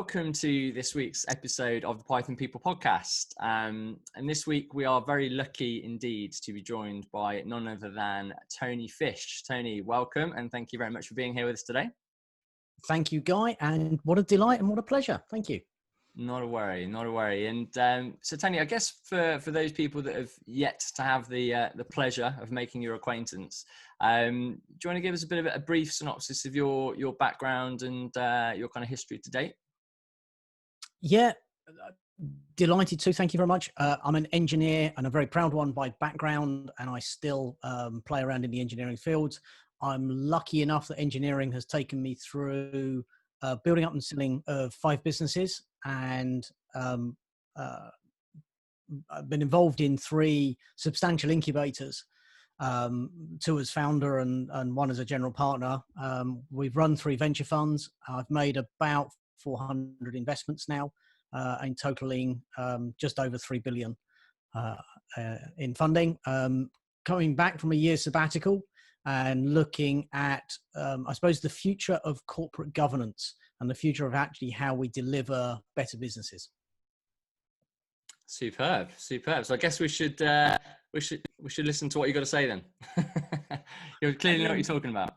welcome to this week's episode of the Python People podcast. And this week we are very lucky indeed to be joined by none other than Tony Fish. Tony, welcome, and thank you very much for being here with us today. Thank you, Guy, and what a delight and what a pleasure. Thank you. Not a worry, not a worry. And so, Tony, I guess for those people that have yet to have the pleasure of making your acquaintance, do you want to give us a bit of a brief synopsis of your background and your kind of history to date? Yeah, delighted to. Thank you very much. I'm an engineer and a very proud one by background, and I still play around in the engineering fields. I'm lucky enough that engineering has taken me through building up and selling 5 businesses, and I've been involved in 3 substantial incubators, 2 as founder and 1 as a general partner. We've run 3 venture funds. I've made about 400 investments now, and totaling just over 3 billion in funding. Coming back from a year sabbatical and looking at, I suppose, the future of corporate governance and the future of actually how we deliver better businesses. Superb. So I guess we should listen to what you got to say then. You clearly know what you're talking about.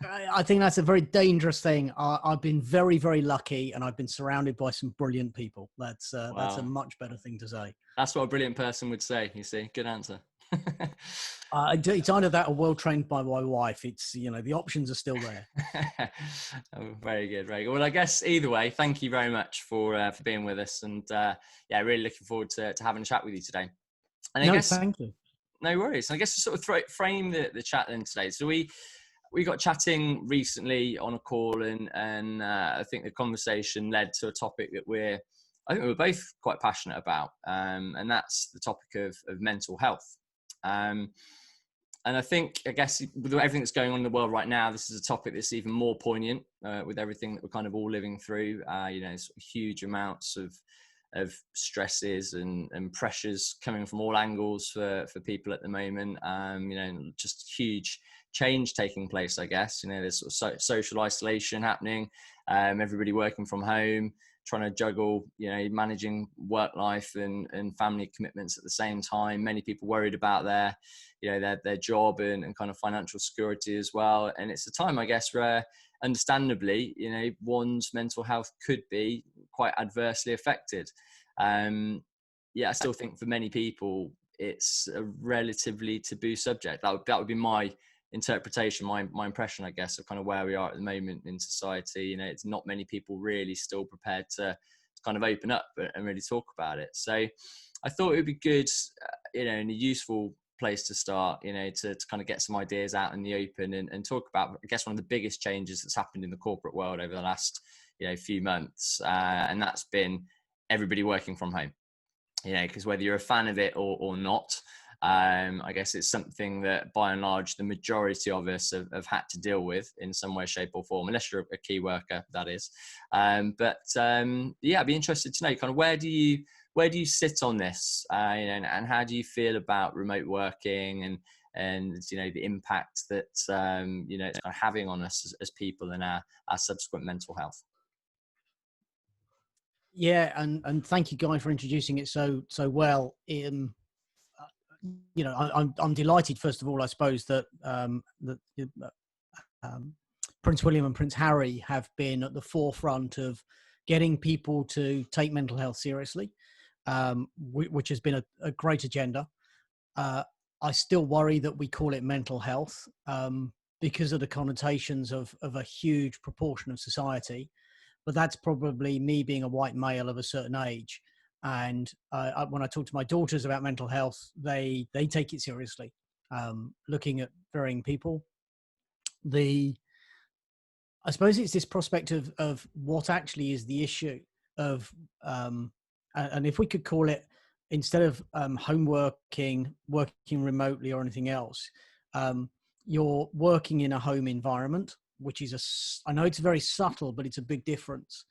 I think that's a very dangerous thing. I've been very, very lucky, and I've been surrounded by some brilliant people. That's a much better thing to say. That's what a brilliant person would say. You see, good answer. It's either that or well trained by my wife. It's, the options are still there. Oh, very good, very good. Well, I guess either way, thank you very much for being with us, and really looking forward to having a chat with you today. And I guess, thank you. No worries. I guess to sort of frame the chat then today. So we got chatting recently on a call, and I think the conversation led to a topic that I think we're both quite passionate about, and that's the topic of mental health. And I guess with everything that's going on in the world right now, this is a topic that's even more poignant with everything that we're kind of all living through. Sort of huge amounts of stresses and pressures coming from all angles for people at the moment. Just huge change taking place, I guess. There's sort of social isolation happening, everybody working from home, trying to juggle, managing work life and family commitments at the same time. Many people worried about their job and kind of financial security as well. And it's a time, I guess, where understandably, one's mental health could be quite adversely affected. I still think for many people, it's a relatively taboo subject. That would be my interpretation, my impression, I guess, of kind of where we are at the moment in society. It's not many people really still prepared to kind of open up and really talk about it. So I thought it would be good, and a useful place to start, to kind of get some ideas out in the open and talk about, I guess, one of the biggest changes that's happened in the corporate world over the last, few months. And that's been everybody working from home, because whether you're a fan of it or not, I guess it's something that by and large, the majority of us have had to deal with in some way, shape or form, unless you're a key worker, that is. I'd be interested to know kind of where do you sit on this, and how do you feel about remote working and the impact that, it's kind of having on us as people and our subsequent mental health? Yeah. And thank you, Guy, for introducing it so well. I'm delighted, first of all, I suppose, that Prince William and Prince Harry have been at the forefront of getting people to take mental health seriously, which has been a great agenda. I still worry that we call it mental health because of the connotations of a huge proportion of society, but that's probably me being a white male of a certain age. And when I talk to my daughters about mental health, they take it seriously, looking at varying people. I suppose it's this prospect of what actually is the issue of, and if we could call it, instead of home working remotely or anything else, you're working in a home environment, which is I know it's very subtle, but it's a big difference.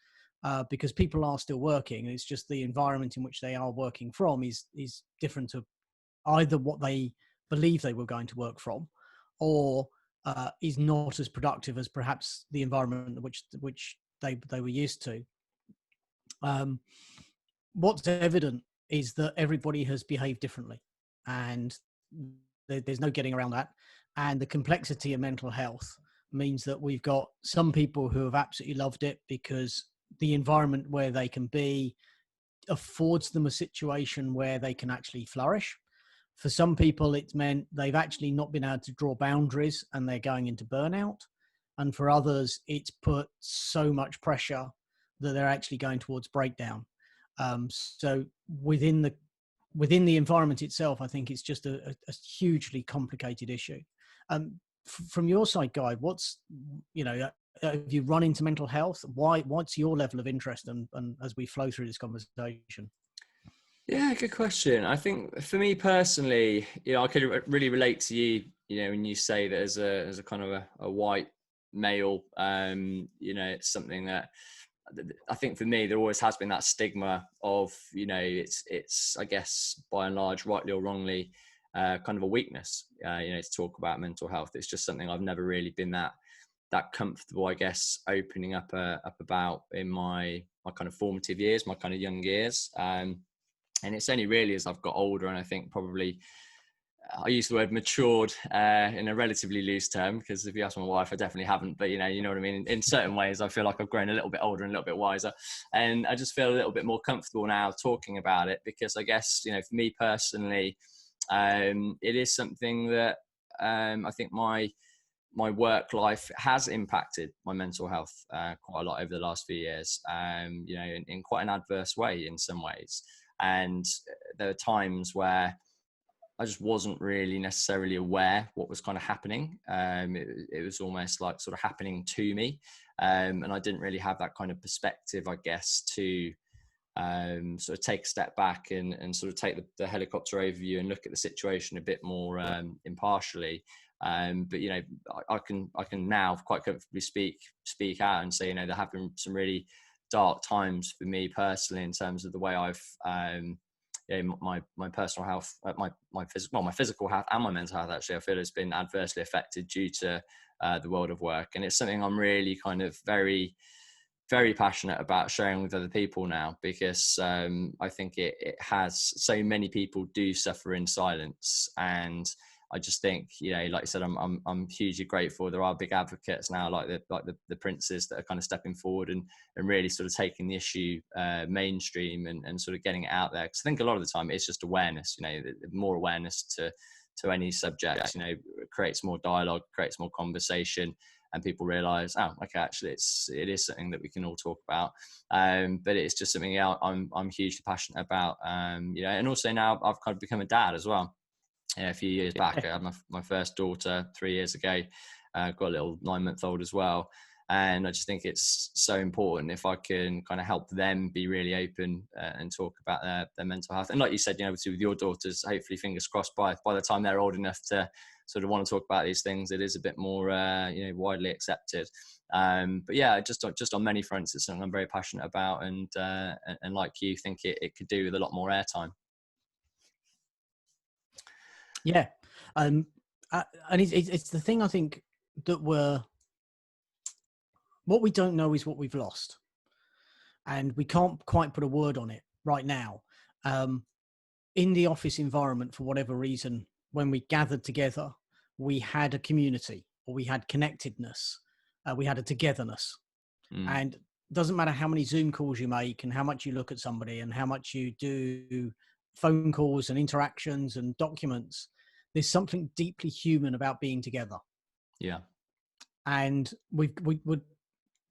Because people are still working. It's just the environment in which they are working from is different to either what they believe they were going to work from, or is not as productive as perhaps the environment which they were used to. Um, what's evident is that everybody has behaved differently, and there's no getting around that. And the complexity of mental health means that we've got some people who have absolutely loved it because the environment where they can be affords them a situation where they can actually flourish. For some people, it's meant they've actually not been able to draw boundaries and they're going into burnout. And for others, it's put so much pressure that they're actually going towards breakdown. So within the environment itself, I think it's just a hugely complicated issue. From your side, Guy, have you run into mental health? What's your level of interest and as we flow through this conversation? Yeah, good question. I think for me personally, I could really relate to you, when you say that as a kind of a white male, it's something that I think for me, there always has been that stigma of, it's, I guess, by and large, rightly or wrongly, kind of a weakness, to talk about mental health. It's just something I've never really been that comfortable, I guess, opening up about in my kind of formative years, my kind of young years. And it's only really as I've got older, and I think probably I use the word matured in a relatively loose term, because if you ask my wife, I definitely haven't. But you know what I mean. In certain ways, I feel like I've grown a little bit older and a little bit wiser, and I just feel a little bit more comfortable now talking about it, because I guess for me personally, it is something that I think my work life has impacted my mental health quite a lot over the last few years. In quite an adverse way in some ways. And there are times where I just wasn't really necessarily aware what was kind of happening. It was almost like sort of happening to me. And I didn't really have that kind of perspective, I guess, to sort of take a step back and sort of take the helicopter overview and look at the situation a bit more impartially. But I can now quite comfortably speak out and say, there have been some really dark times for me personally in terms of the way I've my personal health, my physical health and my mental health, actually I feel has been adversely affected due to the world of work. And it's something I'm really kind of very, very passionate about sharing with other people now, because I think it has, so many people do suffer in silence. And I just think, like I said, I'm hugely grateful. There are big advocates now, like the princes, that are kind of stepping forward and really sort of taking the issue mainstream and sort of getting it out there. Because I think a lot of the time it's just awareness. More awareness to any subject, creates more dialogue, creates more conversation, and people realize, oh, okay, actually it is something that we can all talk about. But it's just something I'm hugely passionate about. And also now I've kind of become a dad as well. A few years back, I had my first daughter 3 years ago. Got a little 9-month-old as well. And I just think it's so important if I can kind of help them be really open and talk about their mental health. And like you said, obviously with your daughters, hopefully fingers crossed by the time they're old enough to sort of want to talk about these things, it is a bit more widely accepted. But yeah, just on many fronts, it's something I'm very passionate about, and like you, think it could do with a lot more airtime. Yeah. And it's the thing, I think, that what we don't know is what we've lost. And we can't quite put a word on it right now. In the office environment, for whatever reason, when we gathered together, we had a community, or we had connectedness. We had a togetherness. And it doesn't matter how many Zoom calls you make and how much you look at somebody and how much you do phone calls and interactions and documents, there's something deeply human about being together. Yeah. And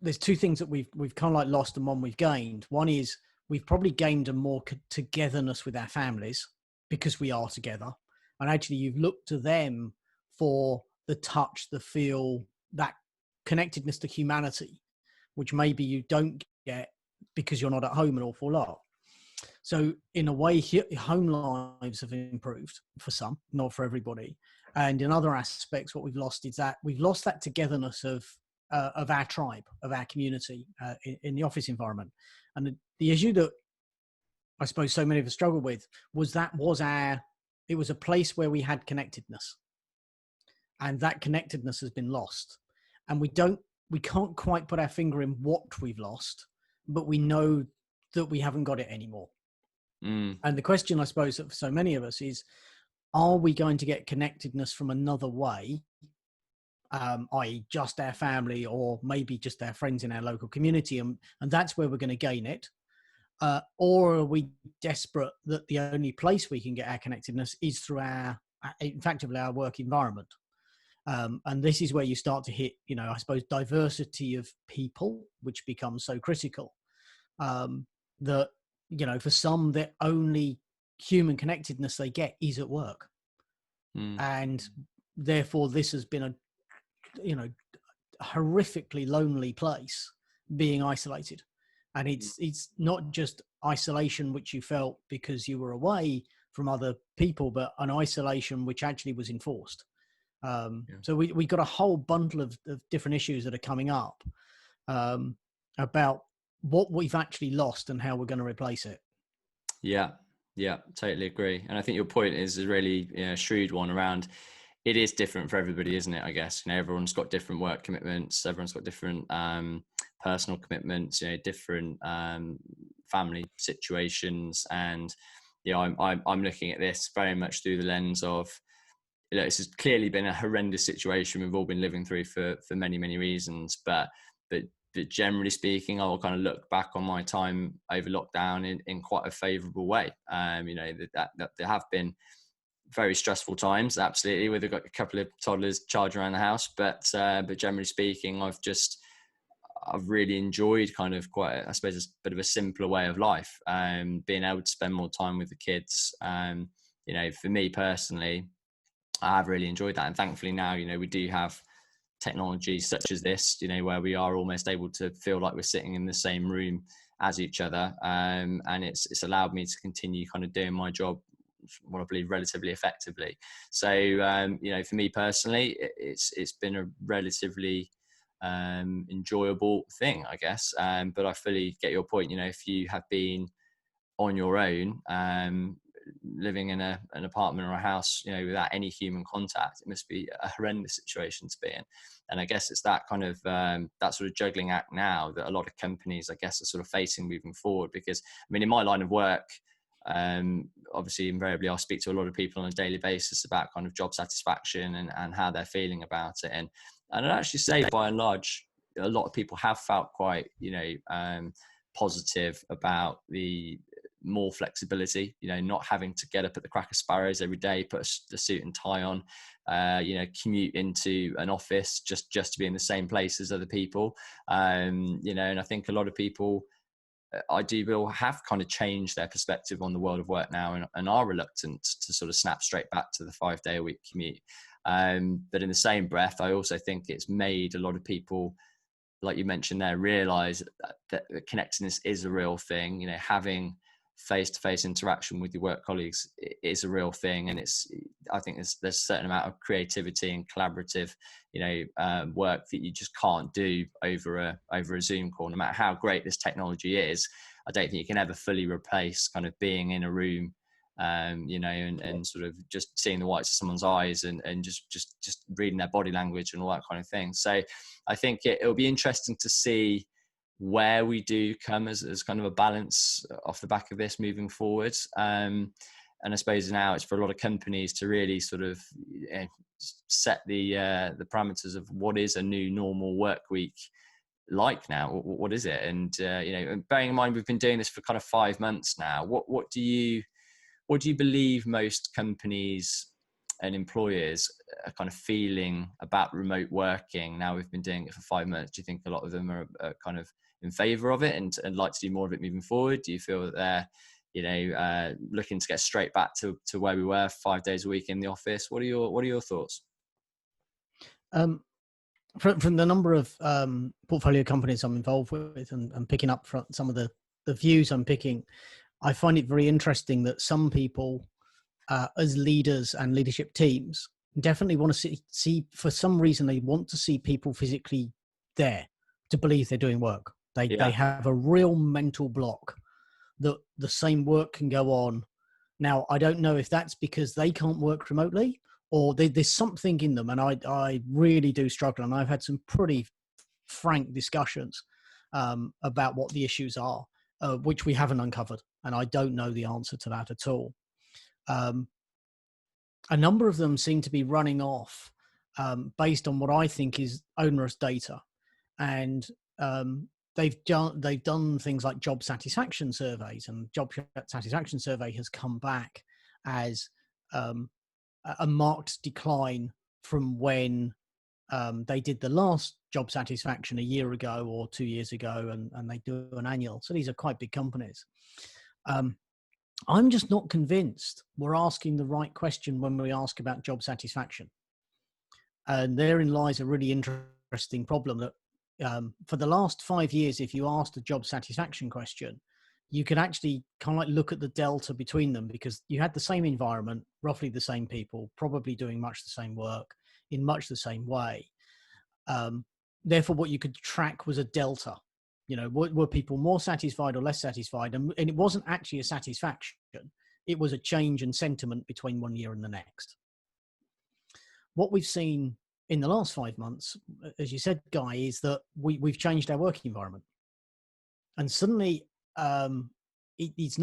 there's two things that we've kind of like lost and one we've gained. One is we've probably gained a more togetherness with our families because we are together. And actually you've looked to them for the touch, the feel, that connectedness to humanity, which maybe you don't get because you're not at home an awful lot. So in a way, home lives have improved for some, not for everybody. And in other aspects, what we've lost is that we've lost that togetherness of our tribe, of our community in the office environment. And the issue that I suppose so many of us struggle with it was a place where we had connectedness, and that connectedness has been lost. And we can't quite put our finger in what we've lost, but we know that we haven't got it anymore. Mm. And the question, I suppose, for so many of us is, are we going to get connectedness from another way, i.e. just our family or maybe just our friends in our local community, and that's where we're going to gain it? Or are we desperate that the only place we can get our connectedness is through effectively our work environment? And this is where you start to hit, I suppose, diversity of people, which becomes so critical. That, for some, the only human connectedness they get is at work. And therefore this has been a, horrifically lonely place, being isolated. And it's not just isolation which you felt because you were away from other people, but an isolation which actually was enforced. So we got a whole bundle of different issues that are coming up about what we've actually lost and how we're going to replace it. Yeah, totally agree. And I think your point is a really shrewd one around, it is different for everybody, isn't it? I guess, everyone's got different work commitments, everyone's got different personal commitments, different family situations. And I'm looking at this very much through the lens of, this has clearly been a horrendous situation we've all been living through for many, many reasons. But generally speaking, I will kind of look back on my time over lockdown in quite a favourable way. That there have been very stressful times, absolutely, where they've got a couple of toddlers charging around the house. But generally speaking, I've really enjoyed kind of quite, I suppose, a bit of a simpler way of life, being able to spend more time with the kids. For me personally, I have really enjoyed that. And thankfully now, we do have technology such as this, where we are almost able to feel like we're sitting in the same room as each other. And it's allowed me to continue kind of doing my job, what I believe, relatively effectively. So, for me personally, it's been a relatively enjoyable thing, I guess. But I fully get your point. If you have been on your own, living in an apartment or a house, without any human contact, it must be a horrendous situation to be in. And I guess it's that kind of that sort of juggling act now that a lot of companies, I guess, are sort of facing moving forward. Because in my line of work, obviously invariably I'll speak to a lot of people on a daily basis about kind of job satisfaction and how they're feeling about it. And I'd actually say by and large, a lot of people have felt quite, positive about the more flexibility, not having to get up at the crack of sparrows every day, put a suit and tie on, commute into an office just to be in the same place as other people. And I think a lot of people, will have kind of changed their perspective on the world of work now and are reluctant to sort of snap straight back to the 5-day-a-week commute. But in the same breath, I also think it's made a lot of people, like you mentioned there, realize that connectedness is a real thing. Having face-to-face interaction with your work colleagues is a real thing, and I think there's a certain amount of creativity and collaborative work that you just can't do over a Zoom call. No matter how great this technology is, I don't think you can ever fully replace kind of being in a room, and sort of just seeing the whites of someone's eyes and just reading their body language and all that kind of thing. So I think it'll be interesting to see where we do come as kind of a balance off the back of this moving forward. And I suppose now it's for a lot of companies to really sort of set the parameters of what is a new normal work week like now. What is it? And and bearing in mind we've been doing this for kind of 5 months now, what do you believe most companies and employers are kind of feeling about remote working now we've been doing it for 5 months? Do you think a lot of them are kind of in favor of it and like to do more of it moving forward? Do you feel that they're looking to get straight back to where we were 5 days a week in the office? What are your thoughts? From the number of portfolio companies I'm involved with and picking up from some of the views I'm picking, I find it very interesting that some people, as leaders and leadership teams, definitely want to see for some reason they want to see people physically there to believe they're doing work. They have a real mental block that the same work can go on. Now, I don't know if that's because they can't work remotely or there's something in them, and I really do struggle. And I've had some pretty frank discussions about what the issues are. which we haven't uncovered, and I don't know the answer to that at all. A number of them seem to be running off based on what I think is onerous data, and they've done things like job satisfaction surveys, and job satisfaction survey has come back as a marked decline from when they did the last job satisfaction a year ago or 2 years ago, and they do an annual. So these are quite big companies. I'm just not convinced we're asking the right question when we ask about job satisfaction. And therein lies a really interesting problem that for the last 5 years, if you asked a job satisfaction question, you could actually kind of like look at the delta between them, because you had the same environment, roughly the same people, probably doing much the same work in much the same way. Therefore, what you could track was a delta. You know, were people more satisfied or less satisfied? And it wasn't actually a satisfaction. It was a change in sentiment between 1 year and the next. What we've seen in the last 5 months, as you said, Guy, is that we've changed our working environment. And suddenly it's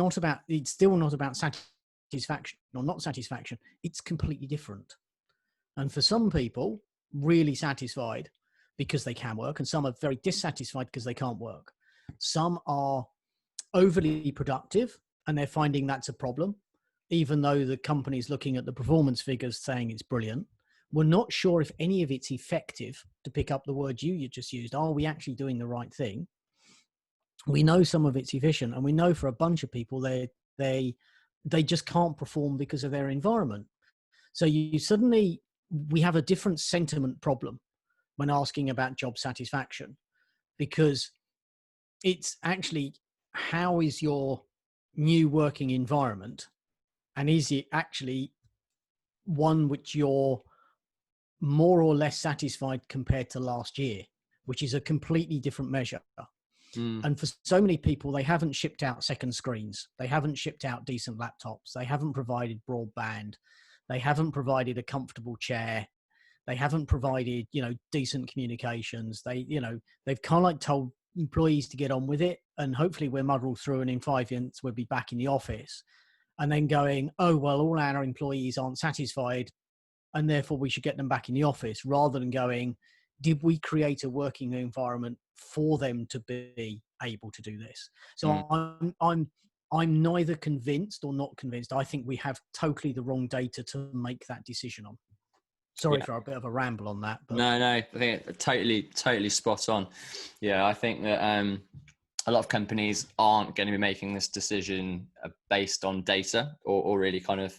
still not about satisfaction or not satisfaction. It's completely different. And for some people, really satisfied because they can work, and some are very dissatisfied because they can't work. Some are overly productive and they're finding that's a problem, even though the company's looking at the performance figures saying it's brilliant. We're not sure if any of it's effective, to pick up the word you just used. Are we actually doing the right thing? We know some of it's efficient, and we know for a bunch of people they just can't perform because of their environment. So we have a different sentiment problem when asking about job satisfaction, because it's actually, how is your new working environment, and is it actually one which you're more or less satisfied compared to last year, which is a completely different measure. And for so many people, they haven't shipped out second screens. They haven't shipped out decent laptops. They haven't provided broadband. They haven't provided a comfortable chair. They haven't provided, decent communications. They've kind of like told employees to get on with it. And hopefully we're muddled through, and in 5 months we'll be back in the office. And then going, oh, well, all our employees aren't satisfied, and therefore we should get them back in the office, rather than going, did we create a working environment for them to be able to do this? So I'm neither convinced or not convinced. I think we have totally the wrong data to make that decision on. Sorry for a bit of a ramble on that. But. No, I think it's totally spot on. Yeah, I think that a lot of companies aren't going to be making this decision based on data or really kind of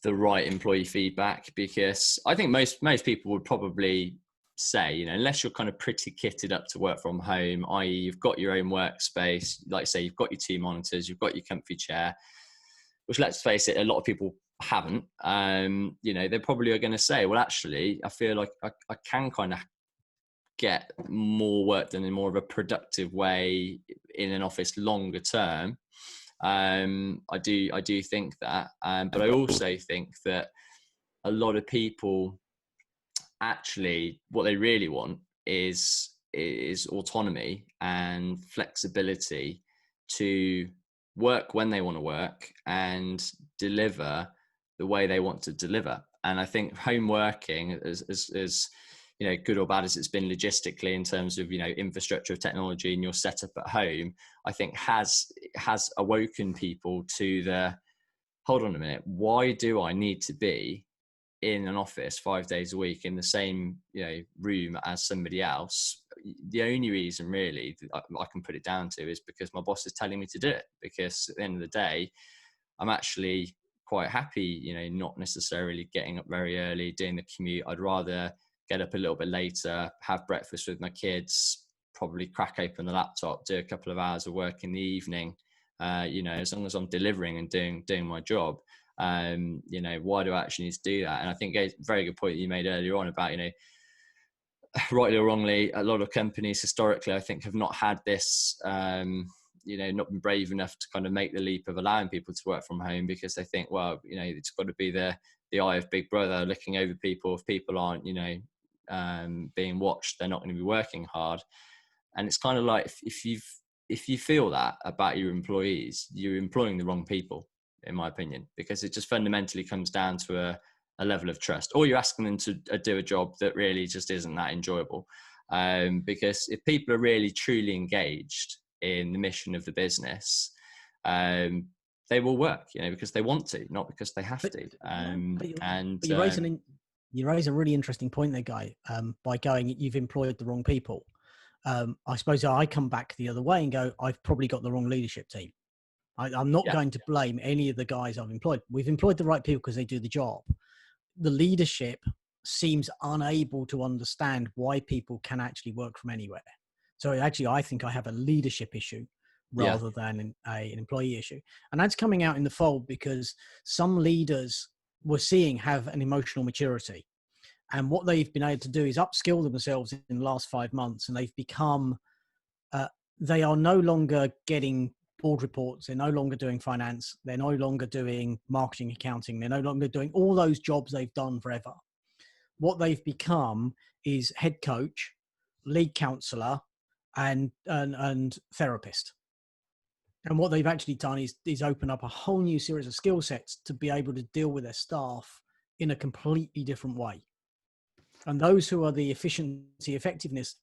the right employee feedback, because I think most people would probably say, unless you're kind of pretty kitted up to work from home, i.e. you've got your own workspace, like say you've got your 2 monitors, you've got your comfy chair, which, let's face it, a lot of people haven't. They probably are going to say, well, actually, I feel like I can kind of get more work done in more of a productive way in an office longer term. I do think that, but I also think that a lot of people, actually, what they really want is autonomy and flexibility to work when they want to work and deliver the way they want to deliver. And I think home working, as good or bad as it's been logistically in terms of infrastructure of technology and your setup at home, I think has awoken people to the, hold on a minute, why do I need to be in an office 5 days a week in the same room as somebody else? The only reason really I can put it down to is because my boss is telling me to do it, because at the end of the day I'm actually quite happy not necessarily getting up very early, doing the commute. I'd rather get up a little bit later, have breakfast with my kids, probably crack open the laptop, do a couple of hours of work in the evening, as long as I'm delivering and doing my job. Why do I actually need to do that? And I think a very good point that you made earlier on about, rightly or wrongly, a lot of companies historically, I think, have not had this, not been brave enough to kind of make the leap of allowing people to work from home, because they think, well, it's got to be the eye of Big Brother looking over people. If people aren't, being watched, they're not going to be working hard. And it's kind of like, if you've if you feel that about your employees, you're employing the wrong people, in my opinion, because it just fundamentally comes down to a level of trust, or you're asking them to do a job that really just isn't that enjoyable. Because if people are really truly engaged in the mission of the business, they will work, because they want to, not because they have to. But you raise a really interesting point there, Guy. By going, you've employed the wrong people. I suppose I come back the other way and go, I've probably got the wrong leadership team. I'm not going to blame any of the guys I've employed. We've employed the right people because they do the job. The leadership seems unable to understand why people can actually work from anywhere. So actually, I think I have a leadership issue rather than an employee issue. And that's coming out in the fold because some leaders we're seeing have an emotional maturity. And what they've been able to do is upskill themselves in the last 5 months. And they've become, they are no longer getting board reports. They're no longer doing finance. They're no longer doing marketing, accounting. They're no longer doing all those jobs they've done forever. What they've become is head coach, lead counselor, and therapist. And what they've actually done is open up a whole new series of skill sets to be able to deal with their staff in a completely different way. And those who are the efficiency, effectiveness,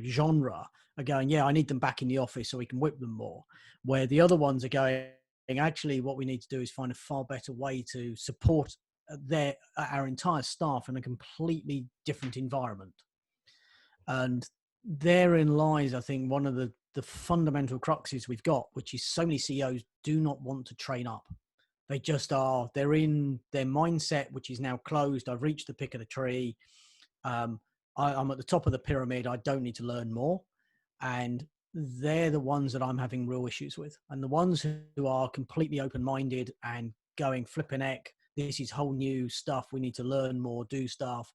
genre are going, I need them back in the office so we can whip them more. Where the other ones are going, actually, what we need to do is find a far better way to support our entire staff in a completely different environment. And therein lies, I think, one of the fundamental cruxes we've got, which is so many CEOs do not want to train up. They just are. They're in their mindset, which is now closed. I've reached the peak of the tree. I'm at the top of the pyramid. I don't need to learn more. And they're the ones that I'm having real issues with. And the ones who are completely open-minded and going flipping heck, this is whole new stuff. We need to learn more, do stuff.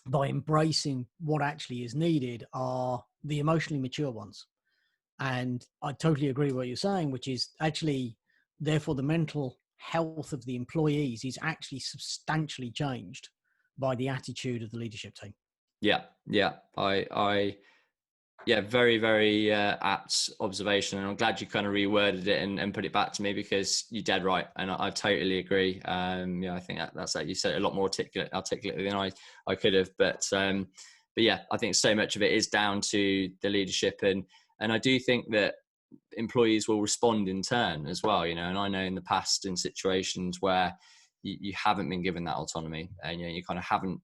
By embracing what actually is needed are the emotionally mature ones. And I totally agree with what you're saying, which is actually, therefore, the mental health of the employees is actually substantially changed by the attitude of the leadership team. Very, very apt observation. And I'm glad you kind of reworded it and put it back to me, because you're dead right. And I totally agree. I think that's like you said, a lot more articulately than I could have. But yeah, I think so much of it is down to the leadership. And I do think that employees will respond in turn as well, and I know in the past, in situations where you haven't been given that autonomy and you kind of haven't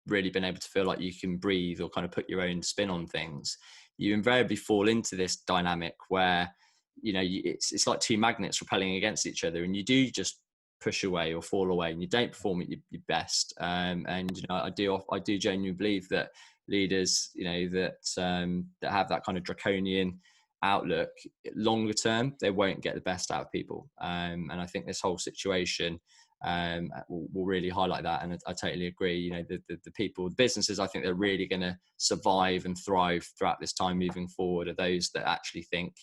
really been able to feel like you can breathe or kind of put your own spin on things, you invariably fall into this dynamic where it's like two magnets repelling against each other, and you do just push away or fall away, and you don't perform at your best. And I do genuinely believe that leaders that have that kind of draconian outlook, longer term they won't get the best out of people. And I think this whole situation will really highlight that. And I totally agree. The people, the businesses, I think they're really going to survive and thrive throughout this time moving forward are those that actually think,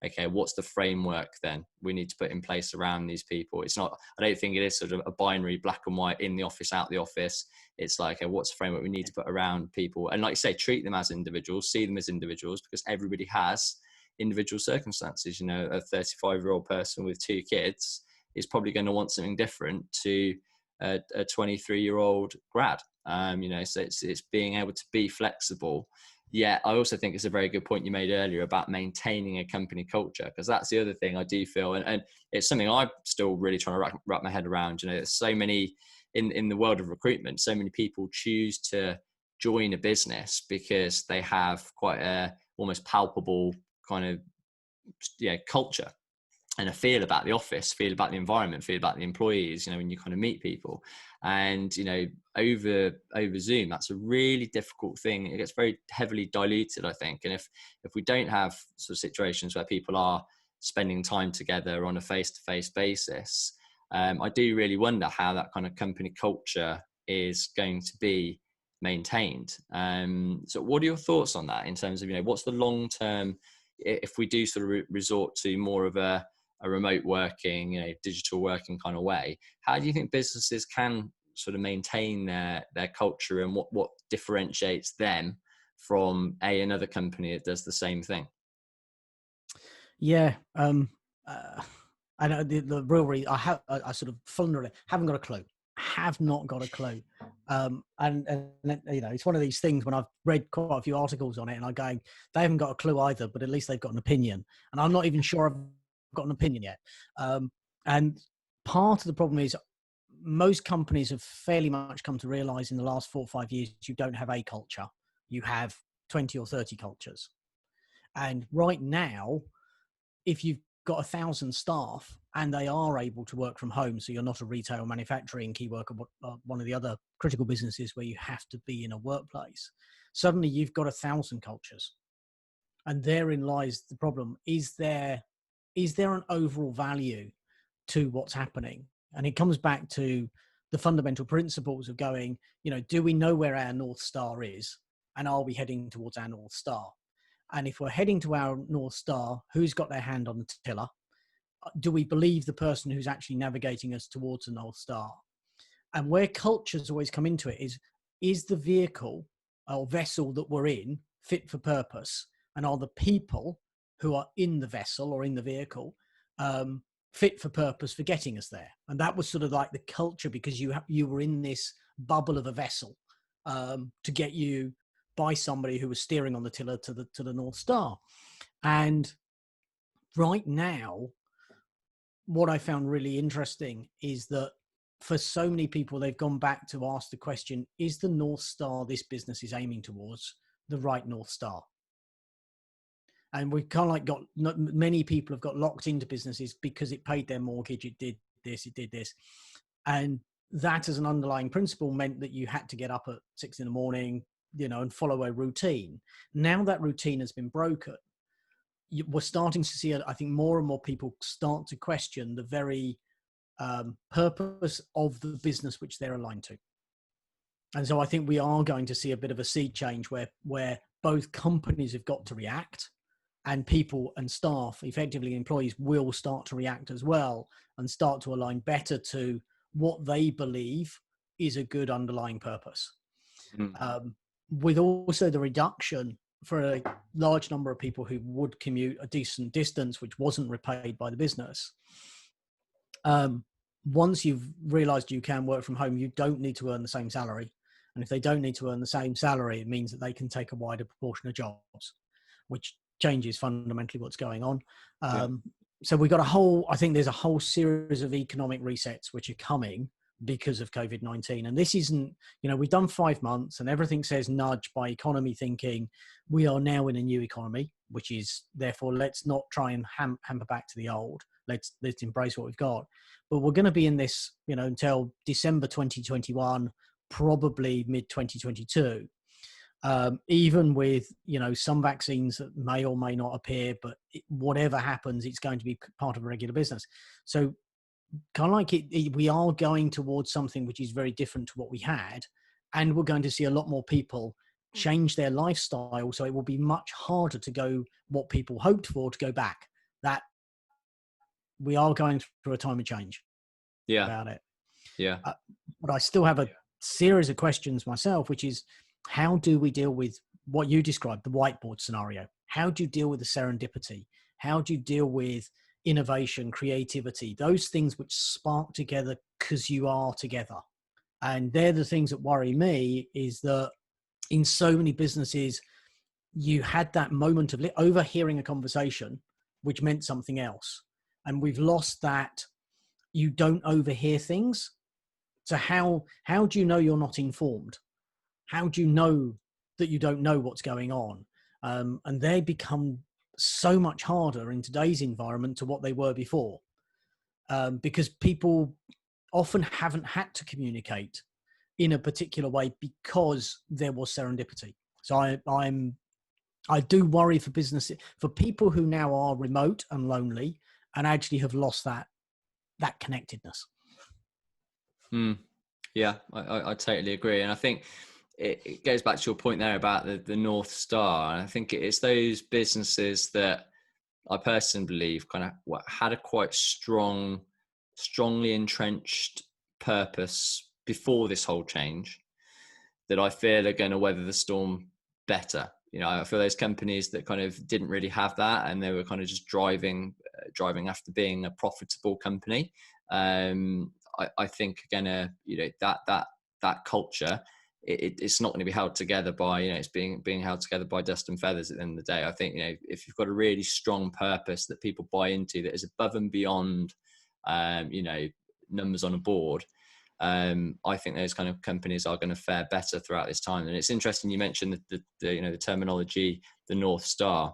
okay, what's the framework then we need to put in place around these people? It's not, I don't think it is sort of a binary black and white, in the office, out the office. It's like, okay, what's the framework we need to put around people? And like you say, treat them as individuals, see them as individuals, because everybody has individual circumstances. A 35-year-old person with 2 kids is probably going to want something different to a 23-year-old grad. So it's being able to be flexible. Yeah, I also think it's a very good point you made earlier about maintaining a company culture, because that's the other thing I do feel, and it's something I'm still really trying to wrap my head around. There's so many in the world of recruitment, so many people choose to join a business because they have quite a almost palpable kind of culture and a feel about the office, feel about the environment, feel about the employees, when you kind of meet people. And, over Zoom, that's a really difficult thing. It gets very heavily diluted, I think. And if we don't have sort of situations where people are spending time together on a face-to-face basis, I do really wonder how that kind of company culture is going to be maintained. So what are your thoughts on that in terms of, what's the long-term, if we do sort of resort to more of a remote working, digital working kind of way, how do you think businesses can sort of maintain their culture, and what differentiates them from another company that does the same thing? Yeah. I know the real reason I sort of flounder it. Haven't got a clue. Have not got a clue. And you know, it's one of these things when I've read quite a few articles on it, and I'm going, they haven't got a clue either, but at least they've got an opinion, and I'm not even sure I've got an opinion yet. And part of the problem is most companies have fairly much come to realize in the last 4 or 5 years you don't have a culture, you have 20 or 30 cultures. And right now, if you've got 1,000 staff and they are able to work from home, so you're not a retail, manufacturing, key worker, one of the other critical businesses where you have to be in a workplace, suddenly you've got 1,000 cultures. And therein lies the problem. Is there an overall value to what's happening? And it comes back to the fundamental principles of going, you know, do we know where our North Star is? And are we heading towards our North Star? And if we're heading to our North Star, who's got their hand on the tiller? Do we believe the person who's actually navigating us towards the North Star? And where cultures always come into it is the vehicle or vessel that we're in fit for purpose? And are the people who are in the vessel or in the vehicle fit for purpose for getting us there? And that was sort of like the culture, because you were in this bubble of a vessel to get you by somebody who was steering on the tiller to the North Star. And right now, what I found really interesting is that for so many people, they've gone back to ask the question, is the North Star this business is aiming towards the right North Star? And we've kind of like many people have got locked into businesses because it paid their mortgage, it did this. And that as an underlying principle meant that you had to get up at 6 a.m, you know, and follow a routine. Now that routine has been broken, we're starting to see, I think, more and more people start to question the very purpose of the business which they're aligned to. And so I think we are going to see a bit of a sea change where both companies have got to react, and people and staff, effectively employees, will start to react as well and start to align better to what they believe is a good underlying purpose. With also the reduction for a large number of people who would commute a decent distance, which wasn't repaid by the business. Once you've realized you can work from home, you don't need to earn the same salary. And if they don't need to earn the same salary, it means that they can take a wider proportion of jobs, which changes fundamentally what's going on. So we've got I think there's a whole series of economic resets which are coming because of COVID-19. And this isn't, you know, we've done 5 months and everything says nudge by economy thinking we are now in a new economy, which is therefore let's not try and hamper back to the old. Let's embrace what we've got. But we're going to be in this, you know, until December 2021, probably mid 2022. Even with, you know, some vaccines that may or may not appear, but whatever happens, it's going to be part of a regular business. So kind of like we are going towards something which is very different to what we had, and we're going to see a lot more people change their lifestyle. So it will be much harder to go what people hoped for to go back. That we are going through a time of change. About it. But I still have a series of questions myself, which is, how do we deal with what you described, the whiteboard scenario? How do you deal with the serendipity? How do you deal with innovation, creativity, those things which spark together because you are together? And they're the things that worry me, is that in so many businesses, you had that moment of overhearing a conversation, which meant something else. And we've lost that. You don't overhear things. So how do you know you're not informed? How do you know that you don't know what's going on? And they become so much harder in today's environment to what they were before, because people often haven't had to communicate in a particular way because there was serendipity. So I do worry for businesses, for people who now are remote and lonely and actually have lost that connectedness. Yeah, I totally agree. And I think it goes back to your point there about the North Star. And I think it's those businesses that I personally believe kind of had a quite strongly entrenched purpose before this whole change, that I feel are going to weather the storm better. I feel those companies that kind of didn't really have that, and they were kind of just driving after being a profitable company. I think again, that culture, it's not going to be held together by, it's being held together by dust and feathers at the end of the day. I think, if you've got a really strong purpose that people buy into, that is above and beyond, numbers on a board, I think those kind of companies are going to fare better throughout this time. And it's interesting you mentioned the terminology, the North Star.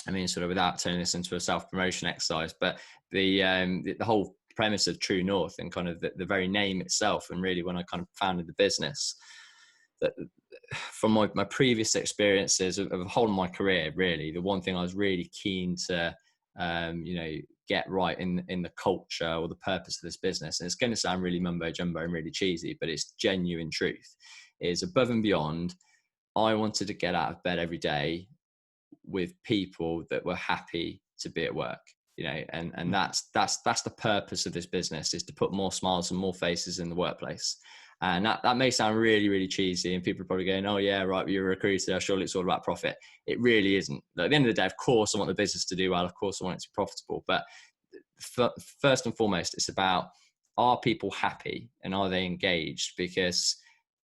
I mean, sort of without turning this into a self-promotion exercise, but the whole premise of True North and kind of the very name itself, and really when I kind of founded the business, that from my previous experiences of the whole of my career, really, the one thing I was really keen to get right in the culture or the purpose of this business, and it's going to sound really mumbo jumbo and really cheesy, but it's genuine truth, is above and beyond. I wanted to get out of bed every day with people that were happy to be at work, and that's the purpose of this business, is to put more smiles and more faces in the workplace. And that may sound really, really cheesy, and people are probably going, oh yeah, right, but you're a recruiter, surely it's all about profit. It really isn't. At the end of the day, of course I want the business to do well, of course I want it to be profitable, but first and foremost, it's about, are people happy and are they engaged? Because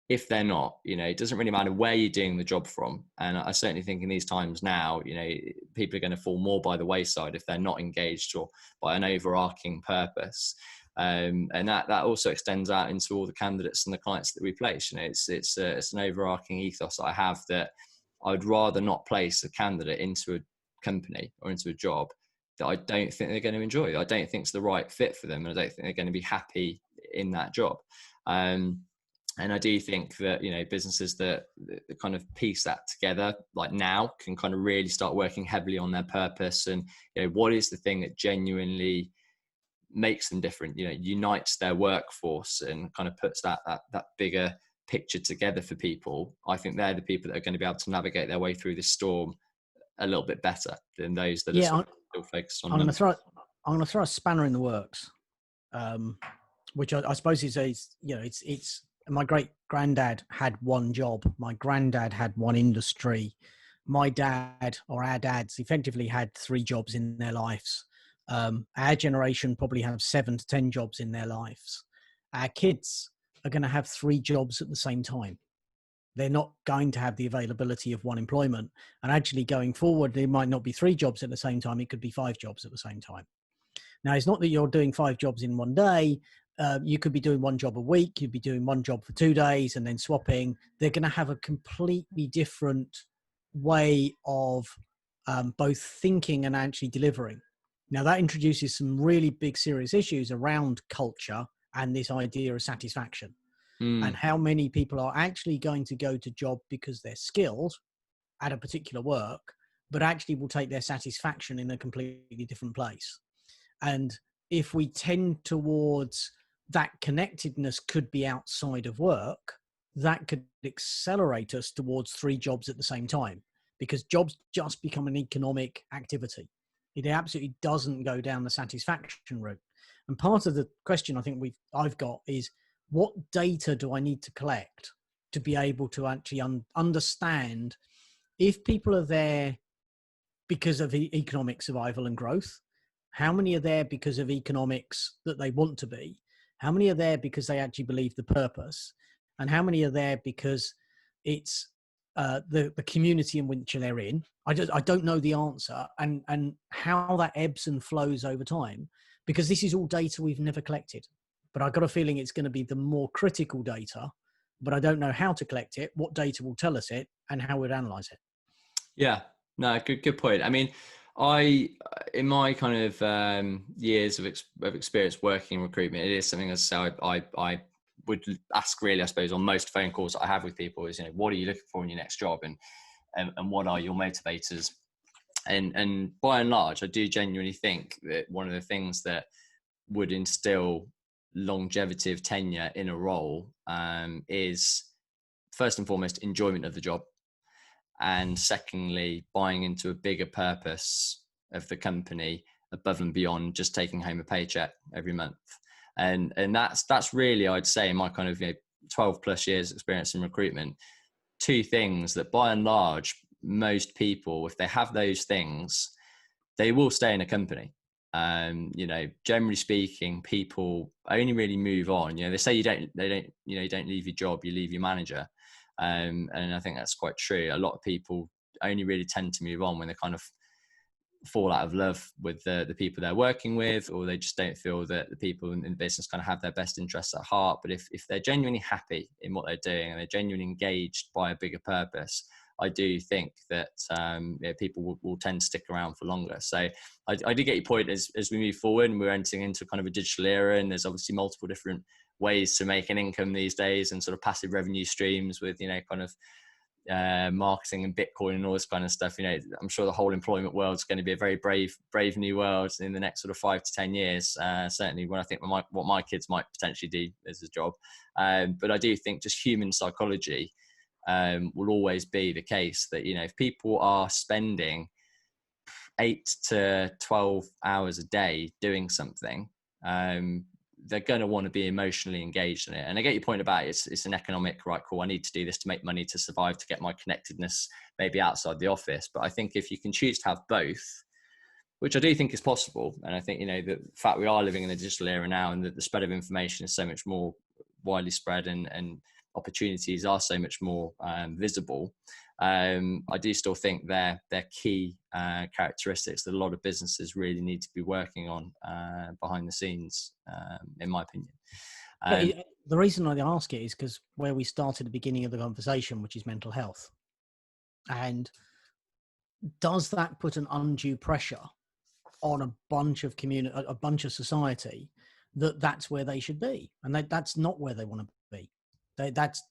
if they're not, it doesn't really matter where you're doing the job from. And I certainly think in these times now, people are going to fall more by the wayside if they're not engaged or by an overarching purpose. And that also extends out into all the candidates and the clients that we place. It's an overarching ethos that I have, that I would rather not place a candidate into a company or into a job that I don't think they're going to enjoy. I don't think it's the right fit for them, and I don't think they're going to be happy in that job. And I do think that, businesses that kind of piece that together, like now, can kind of really start working heavily on their purpose and, what is the thing that genuinely makes them different, unites their workforce and kind of puts that bigger picture together for people. I think they're the people that are going to be able to navigate their way through this storm a little bit better than those that are still focused on. I'm going to throw a spanner in the works, which I suppose is it's my great granddad had one job. My granddad had one industry. My dad, or our dads, effectively had 3 jobs in their lives. Our generation probably have 7 to 10 jobs in their lives. Our kids are going to have 3 jobs at the same time. They're not going to have the availability of one employment. And actually going forward, there might not be 3 jobs at the same time. It could be 5 jobs at the same time. Now, it's not that you're doing 5 jobs in one day. You could be doing 1 job a week. You'd be doing 1 job for 2 days and then swapping. They're going to have a completely different way of both thinking and actually delivering. Now, that introduces some really big, serious issues around culture and this idea of satisfaction, and how many people are actually going to go to job because they're skilled at a particular work, but actually will take their satisfaction in a completely different place. And if we tend towards that connectedness could be outside of work, that could accelerate us towards 3 jobs at the same time, because jobs just become an economic activity. It absolutely doesn't go down the satisfaction route. And part of the question I think I've got is, what data do I need to collect to be able to actually understand if people are there because of economic survival and growth? How many are there because of economics that they want to be? How many are there because they actually believe the purpose? And how many are there because it's the community in which they're in? I don't know the answer, and how that ebbs and flows over time, because this is all data we've never collected. But I've got a feeling it's going to be the more critical data, but I don't know how to collect it, what data will tell us it, and how we'd analyze it. Yeah, no, good point. I mean, in my kind of years of experience working in recruitment, it is something, as I would ask really, I suppose, on most phone calls that I have with people is, what are you looking for in your next job, and what are your motivators? And by and large, I do genuinely think that one of the things that would instill longevity of tenure in a role is, first and foremost, enjoyment of the job. And secondly, buying into a bigger purpose of the company above and beyond just taking home a paycheck every month. And that's really, I'd say, in my kind of 12 plus years experience in recruitment, 2 things that by and large most people, if they have those things, they will stay in a company. You know, generally speaking, people only really move on. You know, they say you don't leave your job, you leave your manager. And I think that's quite true. A lot of people only really tend to move on when they kind of fall out of love with the people they're working with, or they just don't feel that the people in the business kind of have their best interests at heart. But if they're genuinely happy in what they're doing and they're genuinely engaged by a bigger purpose, I do think that people will tend to stick around for longer. So I do get your point as we move forward and we're entering into kind of a digital era, and there's obviously multiple different ways to make an income these days, and sort of passive revenue streams with, you know, kind of marketing and Bitcoin and all this kind of stuff. You know, I'm sure the whole employment world is going to be a very brave new world in the next sort of 5 to 10 years. Certainly when I think what my kids might potentially do as a job. But I do think just human psychology will always be the case that, you know, if people are spending 8 to 12 hours a day doing something, they're going to want to be emotionally engaged in it. And I get your point about it's an economic, right, cool, I need to do this to make money to survive, to get my connectedness maybe outside the office. But I think if you can choose to have both, which I do think is possible, and I think, you know, the fact we are living in a digital era now, and that the spread of information is so much more widely spread, and opportunities are so much more visible, I do still think they're key characteristics that a lot of businesses really need to be working on behind the scenes, in my opinion. The reason I ask it is because where we started at the beginning of the conversation, which is mental health. And does that put an undue pressure on a bunch of a bunch of society that's where they should be? And that's not where they want to be. That's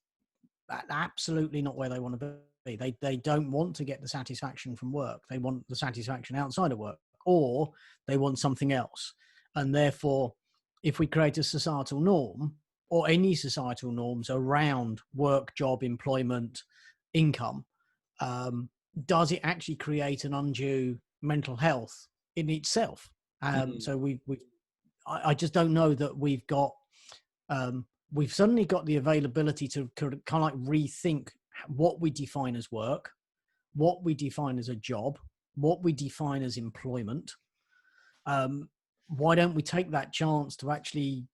absolutely not where they want to be. They don't want to get the satisfaction from work. They want the satisfaction outside of work, or they want something else. And therefore, if we create a societal norm, or any societal norms around work, job, employment, income, does it actually create an undue mental health in itself? So I just don't know that we've suddenly got the availability to kind of like rethink what we define as work, what we define as a job, what we define as employment. Why don't we take that chance to actually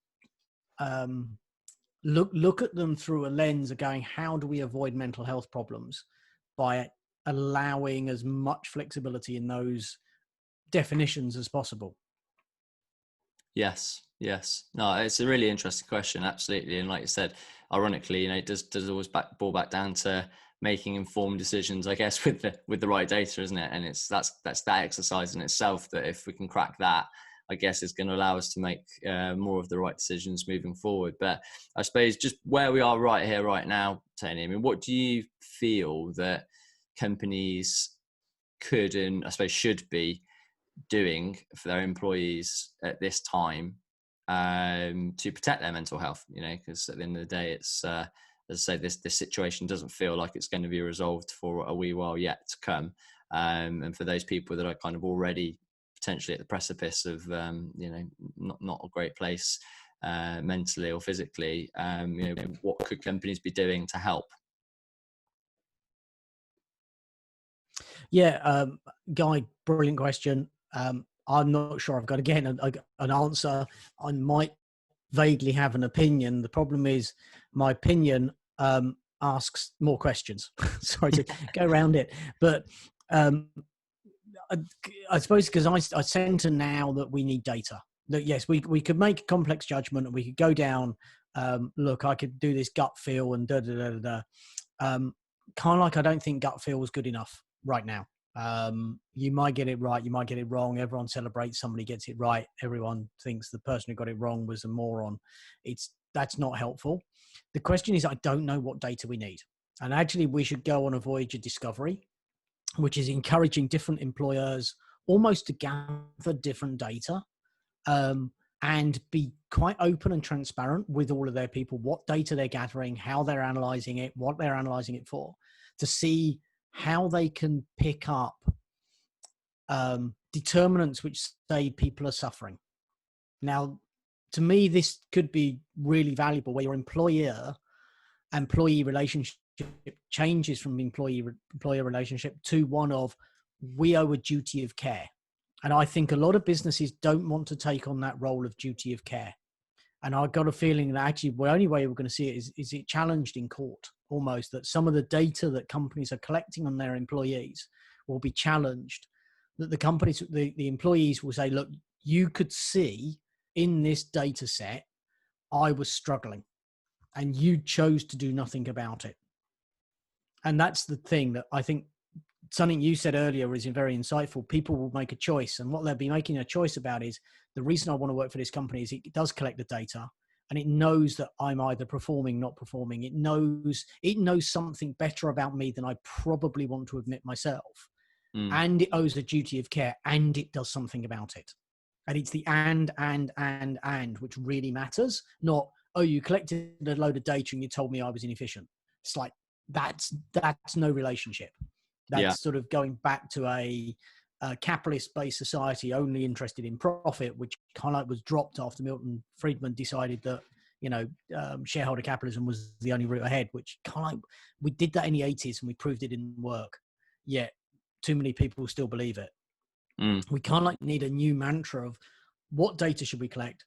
look at them through a lens of going, how do we avoid mental health problems by allowing as much flexibility in those definitions as possible? Yes. No, it's a really interesting question. Absolutely. And like you said, ironically, you know, it does always boil back down to making informed decisions, I guess, with the right data, isn't it? And that's that exercise in itself, that if we can crack that, I guess it's going to allow us to make more of the right decisions moving forward. But I suppose just where we are right here, right now, Tony, I mean, what do you feel that companies could, and I suppose should be, doing for their employees at this time to protect their mental health? You know, because at the end of the day, it's as I say, this situation doesn't feel like it's going to be resolved for a wee while yet to come, and for those people that are kind of already potentially at the precipice of you know, not a great place mentally or physically, you know, what could companies be doing to help? Yeah, Guy, brilliant question. I'm not sure I've got, again, an answer. I might vaguely have an opinion. The problem is my opinion asks more questions. Sorry to go around it. But I suppose because I center now that we need data. That yes, we could make a complex judgment, and we could go down, look, I could do this gut feel and da-da-da-da-da. Kind of like I don't think gut feel was good enough right now. You might get it right, you might get it wrong. Everyone celebrates somebody gets it right. Everyone thinks the person who got it wrong was a moron. That's not helpful. The question is, I don't know what data we need. And actually, we should go on a voyage of discovery, which is encouraging different employers almost to gather different data, and be quite open and transparent with all of their people, what data they're gathering, how they're analyzing it, what they're analyzing it for, to see how they can pick up determinants which say people are suffering. Now, to me, this could be really valuable, where your employer-employee relationship changes from employer relationship to one of, we owe a duty of care. And I think a lot of businesses don't want to take on that role of duty of care. And I've got a feeling that actually the only way we're going to see it is it challenged in court, almost, that some of the data that companies are collecting on their employees will be challenged, that the employees will say, look, you could see in this data set, I was struggling and you chose to do nothing about it. And that's the thing that I think something you said earlier is very insightful. People will make a choice, and what they'll be making a choice about is, the reason I want to work for this company is it does collect the data and it knows that I'm either performing, not performing. It knows something better about me than I probably want to admit myself. And it owes a duty of care, and it does something about it. And it's the and, which really matters, not, oh, you collected a load of data and you told me I was inefficient. It's like, that's no relationship. That's sort of going back to a capitalist-based society only interested in profit, which kind of was dropped after Milton Friedman decided that, shareholder capitalism was the only route ahead, which we did that in the 80s and we proved it didn't work. Yet too many people still believe it. We need a new mantra of, what data should we collect?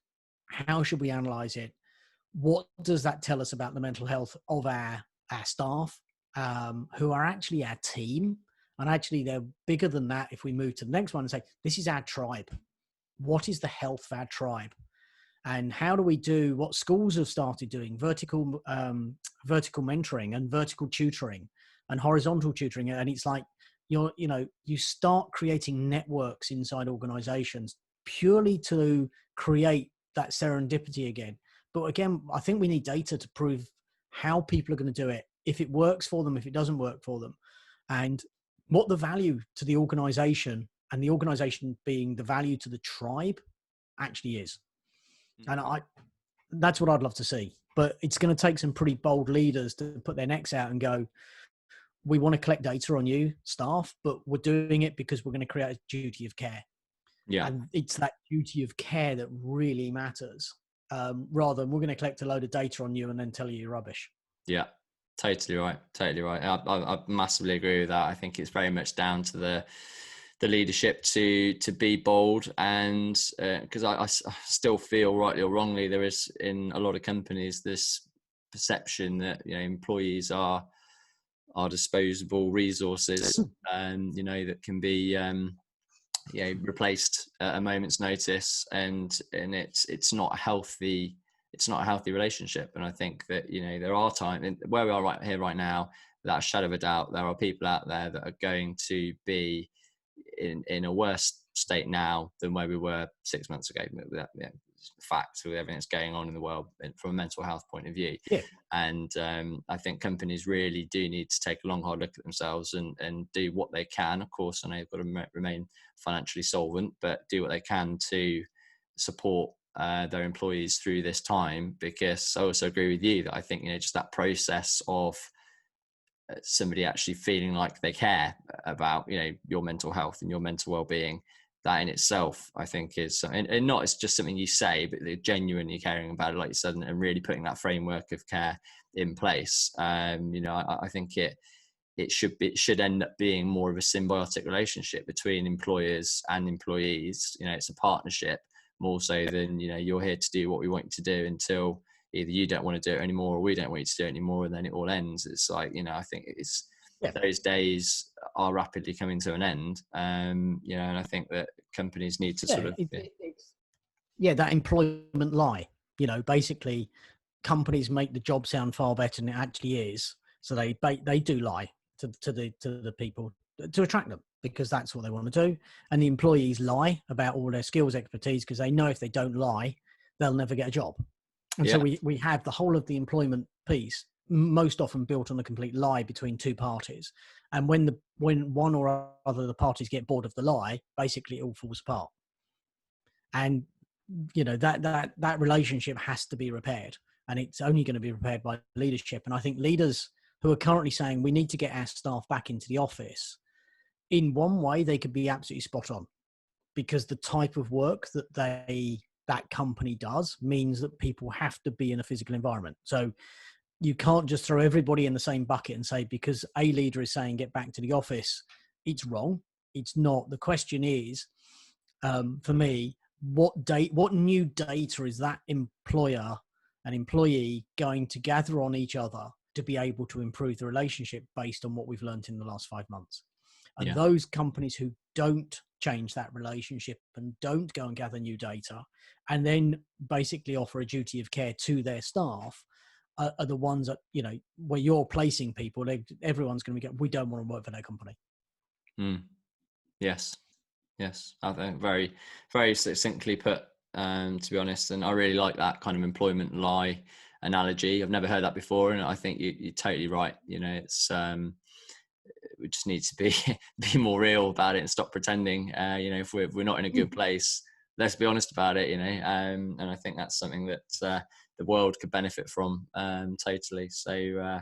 How should we analyze it? What does that tell us about the mental health of our staff, who are actually our team? And actually they're bigger than that. If we move to the next one and say, this is our tribe. What is the health of our tribe? And how do we do what schools have started doing, vertical mentoring and vertical tutoring and horizontal tutoring? And it's like, you start creating networks inside organizations purely to create that serendipity again. But again, I think we need data to prove how people are going to do it, if it works for them, if it doesn't work for them, and what the value to the organization, and the organization being the value to the tribe, actually is. And that's what I'd love to see. But it's going to take some pretty bold leaders to put their necks out and go, we want to collect data on you, staff, but we're doing it because we're going to create a duty of care. Yeah. And it's that duty of care that really matters, rather than we're going to collect a load of data on you and then tell you you're rubbish. Yeah, totally right. I massively agree with that. I think it's very much down to the leadership to be bold, and because I still feel, rightly or wrongly, there is in a lot of companies this perception that employees are disposable resources, and that can be replaced at a moment's notice, and it's not a healthy relationship. And I think that there are times where we are right here right now, without a shadow of a doubt, there are people out there that are going to be in a worse state now than where we were 6 months ago. Fact with everything that's going on in the world from a mental health point of view. And I think companies really do need to take a long hard look at themselves and do what they can. Of course, I know they've got to remain financially solvent, but do what they can to support their employees through this time. Because I also agree with you that I think just that process of somebody actually feeling like they care about your mental health and your mental well-being, that in itself, I think is, and not it's just something you say, but they're genuinely caring about it, like you said, and really putting that framework of care in place. I think it should end up being more of a symbiotic relationship between employers and employees. It's a partnership more so than you're here to do what we want you to do until either you don't want to do it anymore or we don't want you to do it anymore, and then it all ends. It's like I think it's those days are rapidly coming to an end. And I think that companies need to that employment lie. Basically, companies make the job sound far better than it actually is. So they do lie to the people to attract them, because that's what they want to do. And the employees lie about all their skills, expertise, because they know if they don't lie, they'll never get a job. And so we have the whole of the employment piece most often built on a complete lie between two parties. And when one or other of the parties get bored of the lie, basically it all falls apart. And that relationship has to be repaired, and it's only going to be repaired by leadership. And I think leaders who are currently saying we need to get our staff back into the office, in one way they could be absolutely spot on, because the type of work that company does means that people have to be in a physical environment. So you can't just throw everybody in the same bucket and say, because a leader is saying get back to the office, it's wrong. It's not. The question is, for me, what new data is that employer and employee going to gather on each other to be able to improve the relationship based on what we've learned in the last 5 months? And those companies who don't change that relationship and don't go and gather new data and then basically offer a duty of care to their staff are the ones that, where you're placing people, everyone's going to be we don't want to work for their company. Yes. I think very, very succinctly put, to be honest. And I really like that kind of employment lie analogy. I've never heard that before. And I think you're totally right. It's, we just need to be more real about it and stop pretending. If we're not in a good place, let's be honest about it. And I think that's something that the world could benefit from totally. So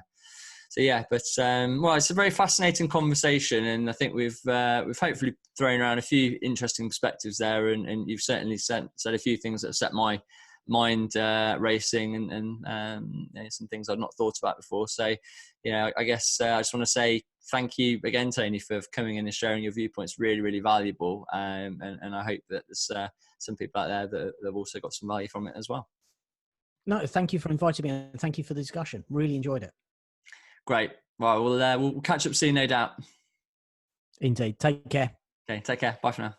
yeah, but well, it's a very fascinating conversation, and I think we've hopefully thrown around a few interesting perspectives there, and you've certainly said a few things that have set my mind racing and some things I've not thought about before. So, I guess I just want to say thank you again, Tony, for coming in and sharing your viewpoints. Really, really valuable, and I hope that there's some people out there that have also got some value from it as well. No, thank you for inviting me, and thank you for the discussion. Really enjoyed it. Great. Well, we'll catch up soon, no doubt. Indeed. Take care. Okay, take care. Bye for now.